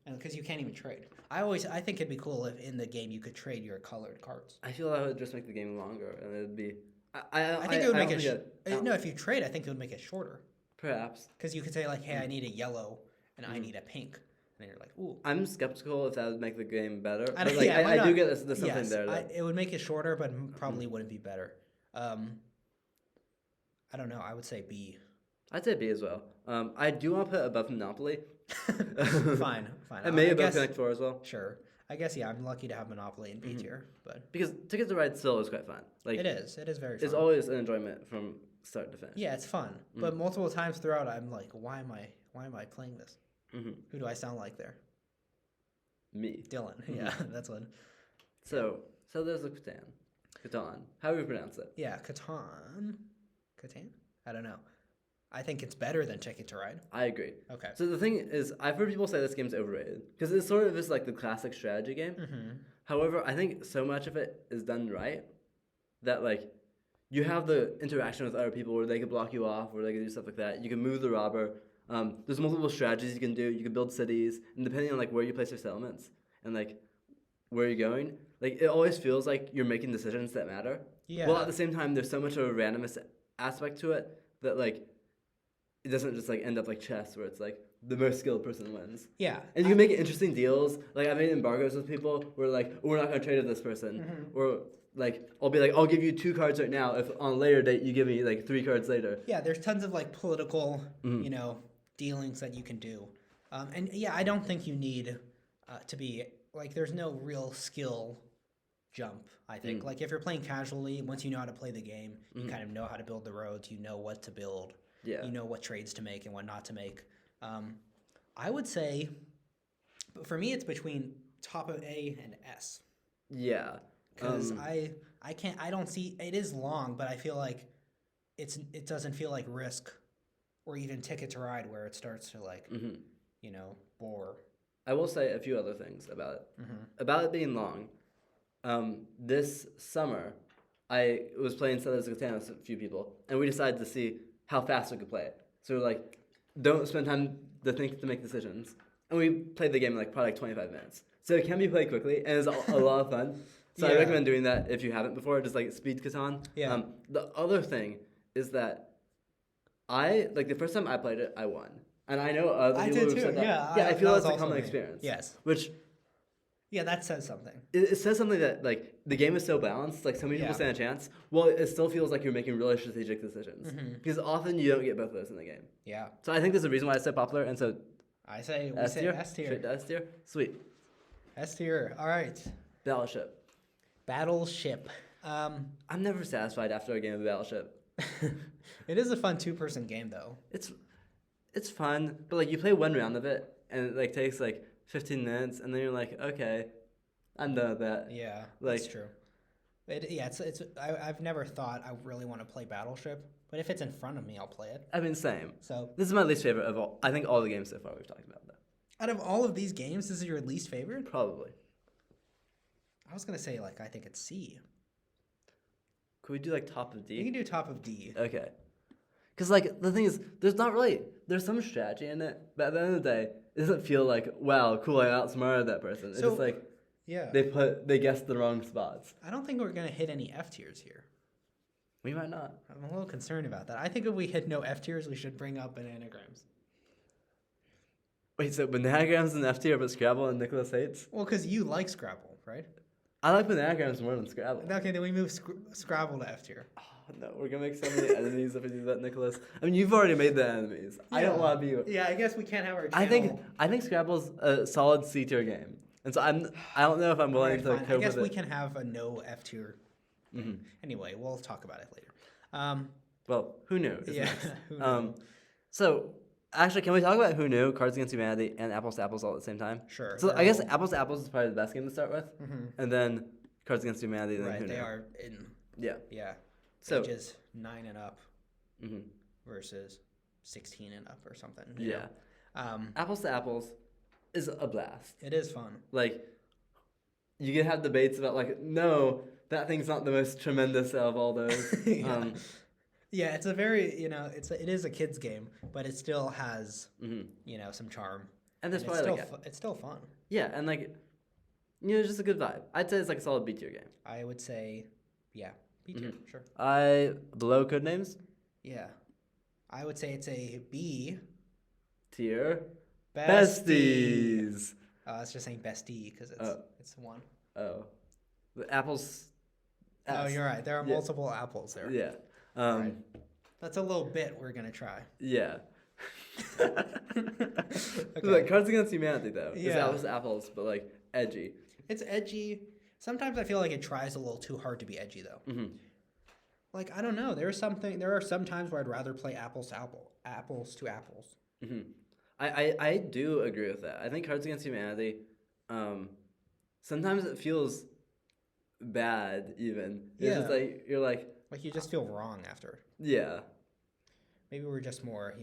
Speaker 2: because you can't even trade. I think it'd be cool if in the game you could trade your colored cards.
Speaker 1: I feel that would just make the game longer, and it'd be.
Speaker 2: I think it would make it. No, if you trade, I think it would make it shorter.
Speaker 1: Perhaps.
Speaker 2: Because you could say like, hey, I need a yellow, and I need a pink, and then you're like, ooh.
Speaker 1: I'm skeptical if that would make the game better.
Speaker 2: I
Speaker 1: do get there's something there.
Speaker 2: It would make it shorter, but probably wouldn't be better. I don't know. I would say B.
Speaker 1: I'd say B as well. I do want to put above Monopoly.
Speaker 2: Fine.
Speaker 1: And maybe above Connect 4 as well.
Speaker 2: Sure. I guess, yeah, I'm lucky to have Monopoly in B tier. But
Speaker 1: because Ticket to Ride still is quite fun. Like
Speaker 2: it is very fun.
Speaker 1: It's always an enjoyment from start to finish.
Speaker 2: Yeah, it's fun. But multiple times throughout, I'm like, why am I playing this? Who do I sound like there?
Speaker 1: Me.
Speaker 2: Dylan. Yeah, that's one.
Speaker 1: So there's the Catan. How do we pronounce it?
Speaker 2: Yeah, Catan? I don't know. I think it's better than Ticket to Ride.
Speaker 1: I agree.
Speaker 2: Okay.
Speaker 1: So the thing is, I've heard people say this game's overrated because it sort of is like the classic strategy game. However, I think so much of it is done right that like you have the interaction with other people where they could block you off or they could do stuff like that. You can move the robber. There's multiple strategies you can do. You can build cities, and depending on like where you place your settlements and like where you're going, like it always feels like you're making decisions that matter.
Speaker 2: Yeah.
Speaker 1: Well, at the same time, there's so much of a randomness aspect to it that like it doesn't just like end up like chess where it's like the most skilled person wins.
Speaker 2: Yeah.
Speaker 1: And you can make interesting deals. Like I made embargoes with people where like, oh, we're not gonna trade with this person. Or like I'll be like, I'll give you 2 cards right now if on a later date you give me like 3 cards later.
Speaker 2: Yeah, there's tons of like political, dealings that you can do. And yeah, I don't think you need to be like there's no real skill jump, I think. Like if you're playing casually, once you know how to play the game, you kind of know how to build the roads, you know what to build.
Speaker 1: Yeah.
Speaker 2: You know what trades to make and what not to make. I would say, but for me, it's between top of A and S.
Speaker 1: Yeah.
Speaker 2: Because I don't see, it is long, but I feel like it doesn't feel like Risk or even Ticket to Ride where it starts to like, bore.
Speaker 1: I will say a few other things about it. About it being long. This summer, I was playing Settlers of Catan with a few people, and we decided to see how fast we could play it. So we're like, don't spend time to make decisions. And we played the game in probably 25 minutes. So it can be played quickly, and it's a lot of fun. So I recommend doing that if you haven't before, just like speed Catan.
Speaker 2: Yeah.
Speaker 1: The other thing is that the first time I played it, I won. And I know other people who said that. Yeah, I feel that's a common experience.
Speaker 2: Yes.
Speaker 1: Which...
Speaker 2: Yeah, that says something.
Speaker 1: It says something that, like, the game is so balanced, like, so many people stand a chance. Well, it still feels like you're making really strategic decisions. Because often you don't get both of those in the game.
Speaker 2: Yeah.
Speaker 1: So I think there's a reason why it's so popular, and so...
Speaker 2: I say
Speaker 1: S tier?
Speaker 2: S tier.
Speaker 1: Straight to S tier? Sweet.
Speaker 2: S tier. All right. Battleship.
Speaker 1: I'm never satisfied after a game of Battleship.
Speaker 2: It is a fun 2-person game, though.
Speaker 1: It's fun, but, like, you play one round of it, and it, like, takes, like... 15 minutes, and then you're like, okay, I'm done with that.
Speaker 2: Yeah,
Speaker 1: Like,
Speaker 2: that's true. I've never thought I really want to play Battleship, but if it's in front of me, I'll play it.
Speaker 1: I mean, same.
Speaker 2: So
Speaker 1: This is my least favorite of all. I think all the games so far we've talked about, though.
Speaker 2: out of all of these games, this is your least favorite?
Speaker 1: Probably.
Speaker 2: I was gonna say like I think it's C.
Speaker 1: Could we do like top of
Speaker 2: You
Speaker 1: D?
Speaker 2: can do top of D.
Speaker 1: Okay. Because like the thing is, there's some strategy in it, but at the end of the day, it doesn't feel like, wow, cool, I outsmarted that person. It's
Speaker 2: So-
Speaker 1: just like
Speaker 2: Yeah.
Speaker 1: they guessed the wrong spots.
Speaker 2: I don't think we're gonna hit any F tiers here.
Speaker 1: We might not.
Speaker 2: I'm a little concerned about that. I think if we hit no F tiers, we should bring up Bananagrams.
Speaker 1: Wait, so Bananagrams and F tier, but Scrabble and Nicholas hates?
Speaker 2: Well, because you like Scrabble, right?
Speaker 1: I like Bananagrams more than Scrabble.
Speaker 2: Okay, then we move Scrabble to F tier.
Speaker 1: Oh, no, we're gonna make so many enemies if we do that, Nicholas. I mean, you've already made the enemies. I don't want to be.
Speaker 2: Yeah, I guess we can't have our.
Speaker 1: I
Speaker 2: Channel.
Speaker 1: think Scrabble's a solid C tier game, and so I don't know if I'm willing to
Speaker 2: Alright, fine.
Speaker 1: cope
Speaker 2: I guess
Speaker 1: with
Speaker 2: we
Speaker 1: it.
Speaker 2: can have a no F tier.
Speaker 1: Mhm.
Speaker 2: Anyway, we'll talk about it later.
Speaker 1: Well, who knew?
Speaker 2: Yeah.
Speaker 1: Next.
Speaker 2: Who
Speaker 1: So actually, can we talk about Who Knew, Cards Against Humanity, and Apples to Apples all at the same time?
Speaker 2: Sure.
Speaker 1: So
Speaker 2: they're
Speaker 1: I guess
Speaker 2: all-
Speaker 1: Apples to Apples is probably the best game to start with, and then Cards Against Humanity, and then
Speaker 2: right,
Speaker 1: Who Knew.
Speaker 2: they are in
Speaker 1: Yeah.
Speaker 2: so
Speaker 1: So
Speaker 2: ages 9 and up
Speaker 1: mhm.
Speaker 2: versus 16 and up or something.
Speaker 1: Yeah. Apples to Apples is a blast.
Speaker 2: It is fun.
Speaker 1: Like, you can have debates about like, no, that thing's not the most tremendous out of all those.
Speaker 2: Yeah. Yeah, it's a very it is a kids game, but it still has some charm.
Speaker 1: And there's
Speaker 2: And
Speaker 1: probably
Speaker 2: it's still fun.
Speaker 1: yeah, and like, just a good vibe. I'd say it's like a solid B tier game.
Speaker 2: I would say, yeah, B tier, sure.
Speaker 1: Below Codenames
Speaker 2: Yeah, I would say it's a B.
Speaker 1: tier.
Speaker 2: Bestie.
Speaker 1: Besties.
Speaker 2: It's just saying bestie because it's one.
Speaker 1: Oh, the apples.
Speaker 2: Oh,
Speaker 1: S.
Speaker 2: you're right. There are
Speaker 1: Yeah.
Speaker 2: multiple apples there.
Speaker 1: Yeah.
Speaker 2: Right. That's a little bit we're gonna try.
Speaker 1: Yeah.
Speaker 2: Okay.
Speaker 1: Like Cards Against Humanity though. It's
Speaker 2: Yeah.
Speaker 1: apples to apples, but like edgy.
Speaker 2: It's edgy. Sometimes I feel like it tries a little too hard to be edgy though.
Speaker 1: Mm-hmm.
Speaker 2: Like I don't know. There are some times where I'd rather play apples to apples.
Speaker 1: Mm-hmm. I do agree with that. I think Cards Against Humanity, sometimes it feels bad even. It's just
Speaker 2: Yeah.
Speaker 1: like you're like,
Speaker 2: Like you just feel wrong after.
Speaker 1: yeah.
Speaker 2: Maybe we're just more,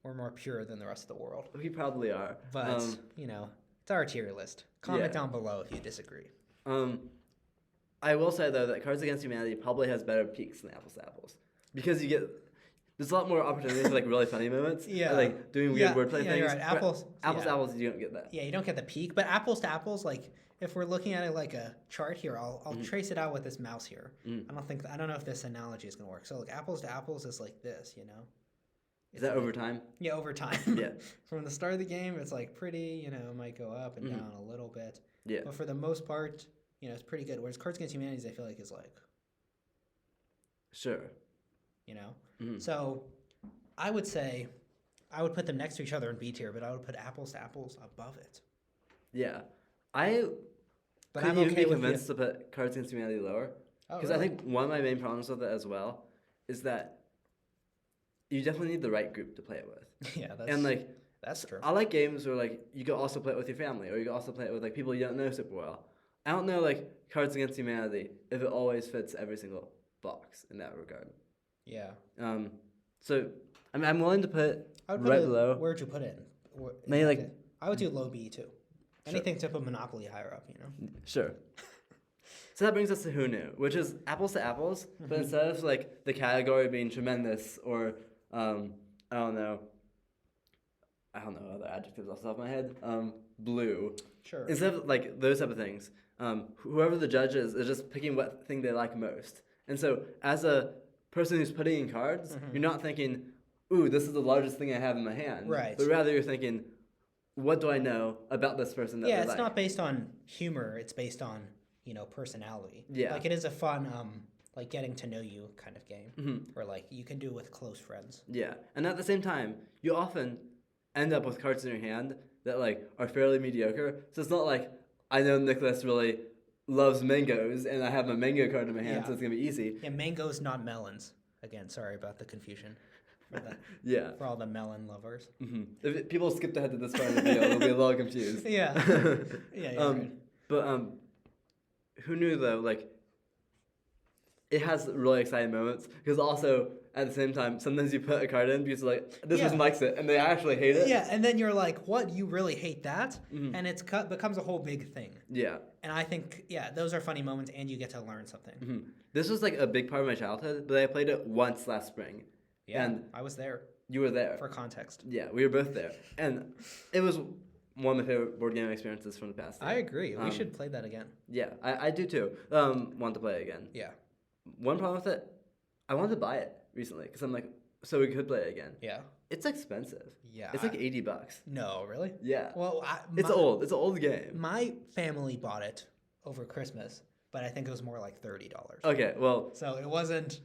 Speaker 2: we're more pure than the rest of the world.
Speaker 1: We probably are.
Speaker 2: But it's our tier list. Comment
Speaker 1: Yeah.
Speaker 2: down below if you disagree.
Speaker 1: I will say though that Cards Against Humanity probably has better peaks than Apples to Apples because there's a lot more opportunities for like really funny moments.
Speaker 2: Yeah.
Speaker 1: Like doing weird wordplay
Speaker 2: yeah,
Speaker 1: things.
Speaker 2: you're right. Apples
Speaker 1: To Apples, you don't get that.
Speaker 2: Yeah, you don't get the peak, but apples to apples, like if we're looking at it like a chart here, I'll trace it out with this mouse here. I don't know if this analogy is gonna work. So like apples to apples is like this,
Speaker 1: Is that over time?
Speaker 2: Yeah, over time.
Speaker 1: Yeah.
Speaker 2: From the start of the game, it's like pretty, it might go up and down a little bit.
Speaker 1: Yeah.
Speaker 2: But for the most part, it's pretty good. Whereas Cards Against Humanity, I feel like is like,
Speaker 1: Sure.
Speaker 2: So I would say I would put them next to each other in B tier, but I would put apples to apples above it.
Speaker 1: Yeah.
Speaker 2: But
Speaker 1: could
Speaker 2: I'm
Speaker 1: even
Speaker 2: okay
Speaker 1: be
Speaker 2: with
Speaker 1: convinced to put Cards Against Humanity lower.
Speaker 2: Oh,
Speaker 1: Because I think one of my main problems with it as well is that you definitely need the right group to play it with.
Speaker 2: Yeah, that's true.
Speaker 1: I like games where like you can also play it with your family, or you can also play it with like people you don't know super well. I don't know like Cards Against Humanity if it always fits every single box in that regard.
Speaker 2: Yeah.
Speaker 1: So I mean I'm willing to put
Speaker 2: I would put
Speaker 1: right
Speaker 2: it,
Speaker 1: below.
Speaker 2: Where'd you put it?
Speaker 1: Maybe like
Speaker 2: I would do low B too. Anything to put Monopoly higher up,
Speaker 1: Sure. So that brings us to Who Knew, which is apples to apples, but instead of like the category being tremendous or I don't know other adjectives off the top of my head, blue.
Speaker 2: Sure.
Speaker 1: Instead of like those type of things, whoever the judge is just picking what thing they like most. And so as a person who's putting in cards, you're not thinking, ooh, this is the largest thing I have in my hand.
Speaker 2: Right.
Speaker 1: But rather you're thinking, what do I know about this person that
Speaker 2: Yeah,
Speaker 1: they
Speaker 2: it's
Speaker 1: like?
Speaker 2: not based on humor. It's based on personality.
Speaker 1: Yeah.
Speaker 2: Like it is a fun like getting to know you kind of game, where like you can do it with close friends.
Speaker 1: Yeah, and at the same time, you often end up with cards in your hand that like are fairly mediocre. So it's not like I know Nicholas really loves mangoes, and I have my mango card in my hand, so it's gonna be easy.
Speaker 2: Yeah, mangoes, not melons. Again, sorry about the confusion.
Speaker 1: Yeah.
Speaker 2: For all the melon lovers.
Speaker 1: Mm-hmm. If people skipped ahead to this part of the video, they'll be a little confused.
Speaker 2: Yeah. Yeah, you're right.
Speaker 1: But who knew though? Like, it has really exciting moments because also at the same time, sometimes you put a card in because like this person likes it and they actually hate it.
Speaker 2: Yeah, and then you're like, "What? You really hate that?" And it's becomes a whole big thing.
Speaker 1: Yeah.
Speaker 2: And I think those are funny moments, and you get to learn something.
Speaker 1: Mm-hmm. This was like a big part of my childhood, but I played it once last spring.
Speaker 2: Yeah,
Speaker 1: and
Speaker 2: I was there.
Speaker 1: You were there.
Speaker 2: For context.
Speaker 1: Yeah, we were both there, and it was one of my favorite board game experiences from the past year.
Speaker 2: I agree. We should play that again.
Speaker 1: Yeah, I do too. Want to play it again.
Speaker 2: Yeah.
Speaker 1: One problem with it, I wanted to buy it recently because I'm like, so we could play it again.
Speaker 2: Yeah.
Speaker 1: It's expensive.
Speaker 2: Yeah.
Speaker 1: It's like $80.
Speaker 2: No, really?
Speaker 1: Yeah.
Speaker 2: Well,
Speaker 1: it's old. It's an old game.
Speaker 2: My family bought it over Christmas, but I think it was more like $30.
Speaker 1: Okay, well.
Speaker 2: So it wasn't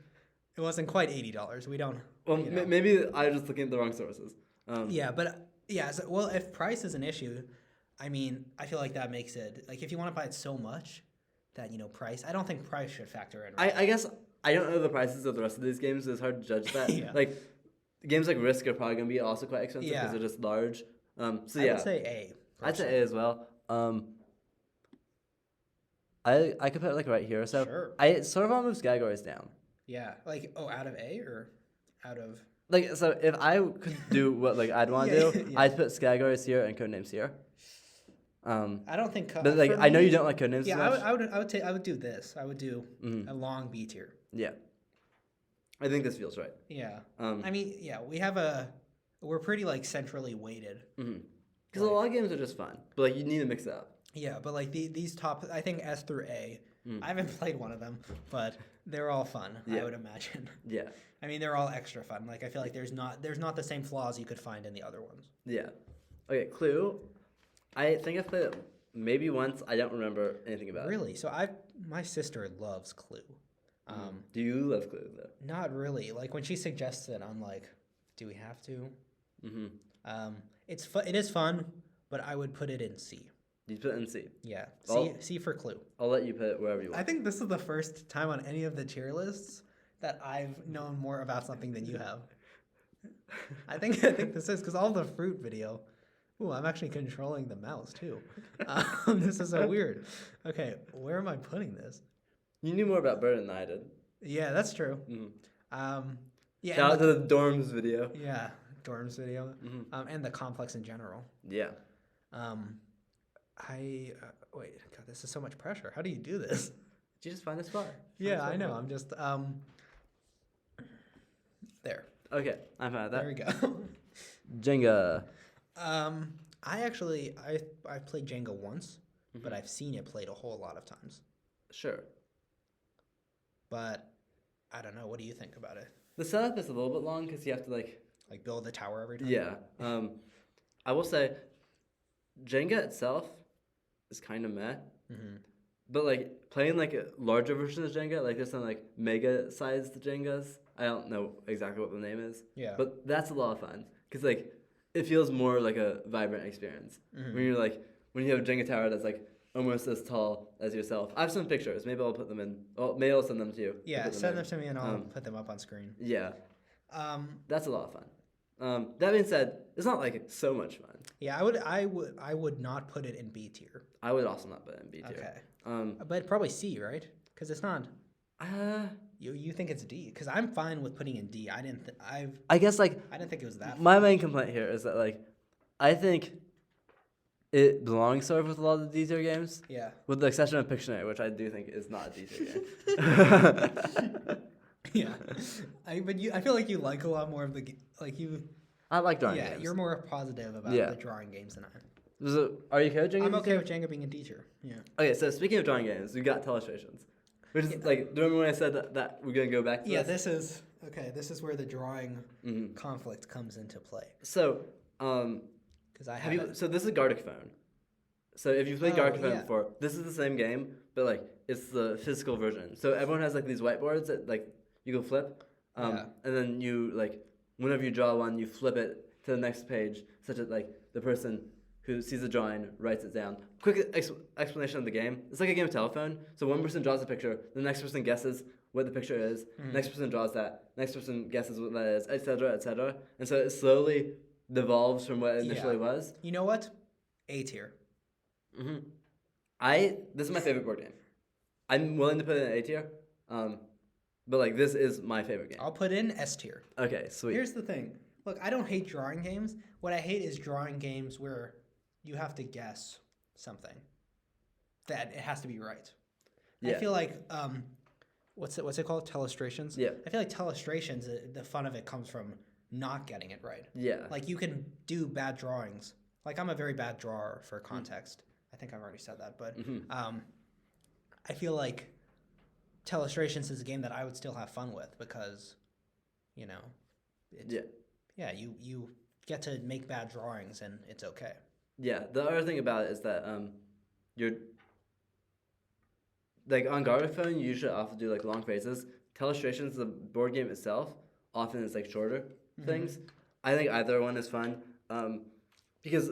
Speaker 2: quite $80. We don't.
Speaker 1: Well, maybe I was just looking at the wrong sources.
Speaker 2: So, if price is an issue, I mean, I feel like that makes it like if you want to buy it so much that price. I don't think price should factor in. Right?
Speaker 1: I guess I don't know the prices of the rest of these games, so it's hard to judge that.
Speaker 2: Yeah.
Speaker 1: Like games like Risk are probably gonna be also quite expensive because they're just large. I would
Speaker 2: say A.
Speaker 1: I'd say A as well. I could put it like right here. So
Speaker 2: sure.
Speaker 1: I sort of want to move Scattergories down.
Speaker 2: Yeah, like out of A or out of
Speaker 1: like so if I could do what like I'd want to do, I'd put Scattergories here and Codenames here.
Speaker 2: I don't think.
Speaker 1: But like I know you don't like Codenames.
Speaker 2: Yeah,
Speaker 1: much.
Speaker 2: I would do this. I would do a long B tier.
Speaker 1: Yeah, I think this feels right.
Speaker 2: Yeah. I mean, we're pretty like centrally weighted.
Speaker 1: Because a lot of games are just fun, but like you need to mix it up.
Speaker 2: Yeah, but like these top, I think S through A. I haven't played one of them, but they're all fun. I would imagine.
Speaker 1: Yeah.
Speaker 2: I mean, they're all extra fun. Like I feel like there's not the same flaws you could find in the other ones.
Speaker 1: Yeah. Okay, Clue. I think I've played it maybe once. I don't remember anything about it.
Speaker 2: Really? So my sister loves Clue.
Speaker 1: Do you love Clue though?
Speaker 2: Not really. Like when she suggests it, I'm like, do we have to? It is fun, but I would put it in C.
Speaker 1: You put it in C.
Speaker 2: Yeah. C for Clue.
Speaker 1: I'll let you put it wherever you want.
Speaker 2: I think this is the first time on any of the tier lists that I've known more about something than you have. I think this is because all the fruit video. Ooh, I'm actually controlling the mouse too. This is so weird. Okay, where am I putting this?
Speaker 1: You knew more about Burden than I did.
Speaker 2: Yeah, that's true.
Speaker 1: Yeah. Shout out to the dorms video.
Speaker 2: Yeah, dorms video. And the complex in general.
Speaker 1: Yeah.
Speaker 2: Wait. God, this is so much pressure. How do you do this?
Speaker 1: Did you just find a spot?
Speaker 2: Yeah, I know. I'm just there.
Speaker 1: Okay, I found that.
Speaker 2: There we go.
Speaker 1: Jenga.
Speaker 2: I played Jenga once, but I've seen it played a whole lot of times.
Speaker 1: Sure.
Speaker 2: But I don't know. What do you think about it?
Speaker 1: The setup is a little bit long because you have to like
Speaker 2: build the tower every time.
Speaker 1: Yeah. I will say, Jenga itself is kind of meh. But like playing like a larger version of Jenga, like there's some like mega sized Jengas. I don't know exactly what the name is.
Speaker 2: Yeah.
Speaker 1: But that's a lot of fun because like it feels more like a vibrant experience when you have a Jenga tower that's like almost as tall as yourself. I have some pictures. Maybe I'll put them in. Well, maybe I'll send them to you.
Speaker 2: Yeah, send them to me and I'll put them up on screen.
Speaker 1: Yeah. That's a lot of fun. That being said, it's not like so much fun.
Speaker 2: Yeah, I would not put it in B tier. I
Speaker 1: would also not put it in B tier.
Speaker 2: Okay. But probably C, right? Because it's not. You think it's D? Because I'm fine with putting in D. I didn't think it was that.
Speaker 1: My main complaint here is that like, I think it belongs sort of with a lot of the D tier games.
Speaker 2: Yeah.
Speaker 1: With the exception of Pictionary, which I do think is not a D tier game.
Speaker 2: Yeah. I feel like you like a lot more of
Speaker 1: I like drawing games.
Speaker 2: Yeah, you're more positive about the drawing games than I am.
Speaker 1: So, are you okay with Jenga?
Speaker 2: I'm okay with Jenga being a teacher. Yeah.
Speaker 1: Okay, so speaking of drawing games, we got Telestrations. Which is like, do you remember when I said that we're going to go back to
Speaker 2: this is where the drawing conflict comes into play.
Speaker 1: So, so this is Gartic Phone. So if you've played Gartic Phone before, this is the same game, but like it's the physical version. So everyone has like these whiteboards that like you can flip, and then you like whenever you draw one, you flip it to the next page, such that like the person who sees a drawing, writes it down. Quick explanation of the game. It's like a game of telephone. So one person draws a picture, the next person guesses what the picture is, next person draws that, next person guesses what that is, etc., etc. And so it slowly devolves from what it initially was.
Speaker 2: You know what? A tier.
Speaker 1: Mm-hmm. This is my favorite board game. I'm willing to put it in A tier, but like this is my favorite game.
Speaker 2: I'll put in S tier.
Speaker 1: Okay, sweet.
Speaker 2: Here's the thing. Look, I don't hate drawing games. What I hate is drawing games where you have to guess something that it has to be right.
Speaker 1: Yeah.
Speaker 2: I feel like what's it called? Telestrations?
Speaker 1: Yeah.
Speaker 2: I feel like Telestrations, the fun of it comes from not getting it right.
Speaker 1: Yeah.
Speaker 2: Like you can do bad drawings. Like I'm a very bad drawer for context. I think I've already said that, but I feel like Telestrations is a game that I would still have fun with because, you know, you get to make bad drawings and it's okay.
Speaker 1: Yeah, the other thing about it is that you're like on Gardephone, you usually often do like long phrases. Telestrations, the board game itself, often is like shorter things. I think either one is fun because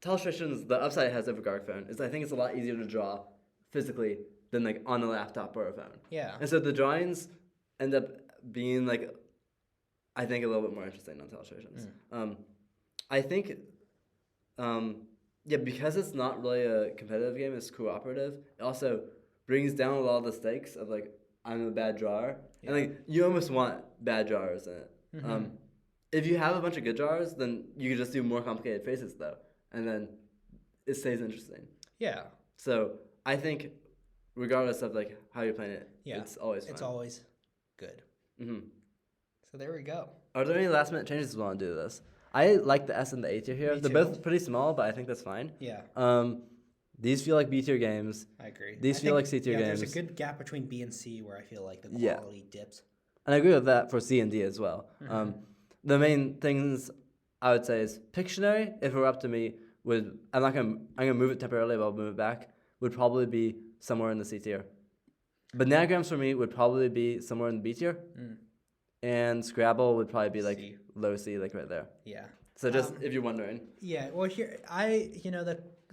Speaker 1: Telestrations, the upside it has over Gardephone is I think it's a lot easier to draw physically than like on a laptop or a phone.
Speaker 2: Yeah.
Speaker 1: And so the drawings end up being like, I think, a little bit more interesting on Telestrations. I think, because it's not really a competitive game, it's cooperative. It also brings down a lot of the stakes of like, I'm a bad drawer. Yeah. And like, you almost want bad drawers in it. If you have a bunch of good drawers, then you can just do more complicated faces though. And then it stays interesting.
Speaker 2: Yeah.
Speaker 1: So I think regardless of like how you're playing it, it's always fun.
Speaker 2: It's always good. So there we go.
Speaker 1: Are there any last minute changes you want to do to this? I like the S and the A tier here. They're both pretty small, but I think that's fine.
Speaker 2: Yeah.
Speaker 1: These feel like B tier games.
Speaker 2: I agree.
Speaker 1: These feel like C tier games.
Speaker 2: There's a good gap between B and C where I feel like the quality dips.
Speaker 1: And I agree with that for C and D as well. The main things I would say is Pictionary, if it were up to me, I'm gonna move it temporarily, but I'll move it back, would probably be somewhere in the C tier. Bananagrams for me would probably be somewhere in the B tier. And Scrabble would probably be like low C, like right there.
Speaker 2: Yeah.
Speaker 1: So just if you're wondering.
Speaker 2: Yeah. Well, here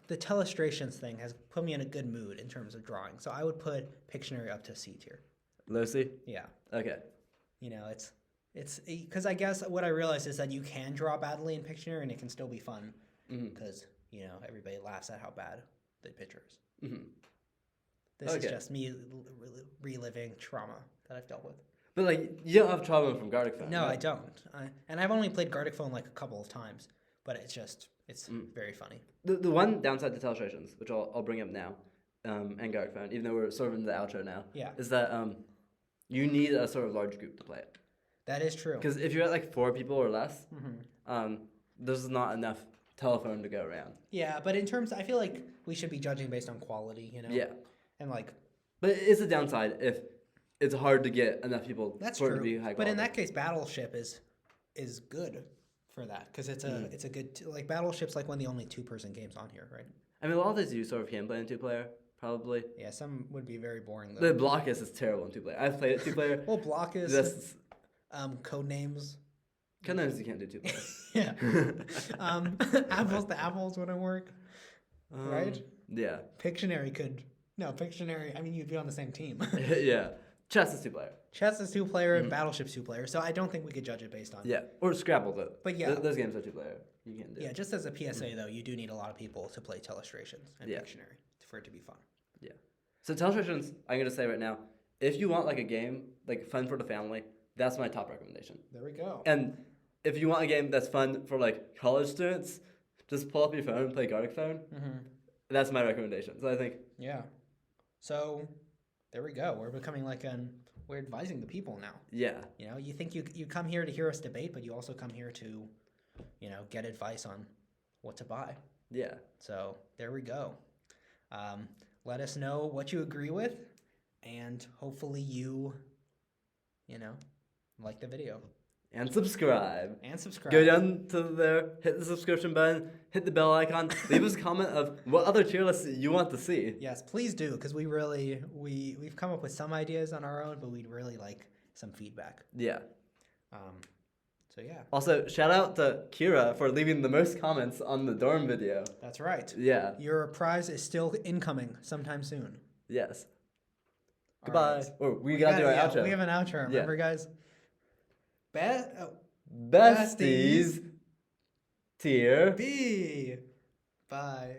Speaker 2: the Telestrations thing has put me in a good mood in terms of drawing. So I would put Pictionary up to C tier.
Speaker 1: Low C?
Speaker 2: Yeah.
Speaker 1: Okay.
Speaker 2: It's because I guess what I realized is that you can draw badly in Pictionary and it can still be fun because everybody laughs at how bad the picture is. This is just me reliving trauma that I've dealt with.
Speaker 1: But like you don't have trauma from Gartic Phone.
Speaker 2: No, right? I don't. And I've only played Gartic Phone like a couple of times, but it's very funny.
Speaker 1: The one downside to Telestrations, which I'll bring up now, and Gartic Phone, even though we're sort of in the outro now, is that you need a sort of large group to play it.
Speaker 2: That is true.
Speaker 1: Because if you're at like 4 people or less, there's not enough telephone to go around.
Speaker 2: Yeah, but in terms, I feel like we should be judging based on quality,
Speaker 1: Yeah.
Speaker 2: And like.
Speaker 1: But it's a downside if it's hard to get enough people for it to be high quality.
Speaker 2: But in that case, Battleship is good for that because it's a good like Battleship's like one of the only 2-person games on here, right? I
Speaker 1: mean, a lot of these you sort of can play in 2-player, probably.
Speaker 2: Yeah, some would be very boring though.
Speaker 1: The Blokus is terrible in 2-player. I've played it 2-player.
Speaker 2: Well, Blokus. Codenames.
Speaker 1: Codenames you can't do 2-player.
Speaker 2: Yeah. Apples to apples wouldn't work, right?
Speaker 1: Yeah.
Speaker 2: Pictionary could. No, Pictionary. I mean, you'd be on the same team.
Speaker 1: Yeah. Chess is 2-player.
Speaker 2: Chess is 2-player and Battleship's 2-player. So I don't think we could judge it based on.
Speaker 1: Yeah, or Scrabble though.
Speaker 2: But yeah,
Speaker 1: those games are 2-player. You can do.
Speaker 2: Yeah, just as a PSA though, you do need a lot of people to play Telestrations and Pictionary for it to be fun.
Speaker 1: Yeah. So Telestrations, I'm gonna say right now, if you want like a game like fun for the family, that's my top recommendation.
Speaker 2: There we go.
Speaker 1: And if you want a game that's fun for like college students, just pull up your phone and play Gartic Phone. That's my recommendation. So I think.
Speaker 2: Yeah. So there we go. We're becoming we're advising the people now.
Speaker 1: Yeah.
Speaker 2: You think you come here to hear us debate, but you also come here to, get advice on what to buy.
Speaker 1: Yeah.
Speaker 2: So there we go. Let us know what you agree with, and hopefully you like the video.
Speaker 1: And subscribe.
Speaker 2: Go
Speaker 1: down to there, hit the subscription button, hit the bell icon, leave us a comment of what other tier lists you want to see.
Speaker 2: Yes, please do, because we've come up with some ideas on our own, but we'd really like some feedback.
Speaker 1: Yeah.
Speaker 2: So yeah.
Speaker 1: Also, shout out to Kira for leaving the most comments on the dorm video.
Speaker 2: That's right.
Speaker 1: Yeah.
Speaker 2: Your prize is still incoming sometime soon.
Speaker 1: Yes.
Speaker 2: All
Speaker 1: Goodbye.
Speaker 2: right.
Speaker 1: Oh, we gotta do our outro.
Speaker 2: We have an outro. Remember, guys?
Speaker 1: Besties. Tier
Speaker 2: B. Bye.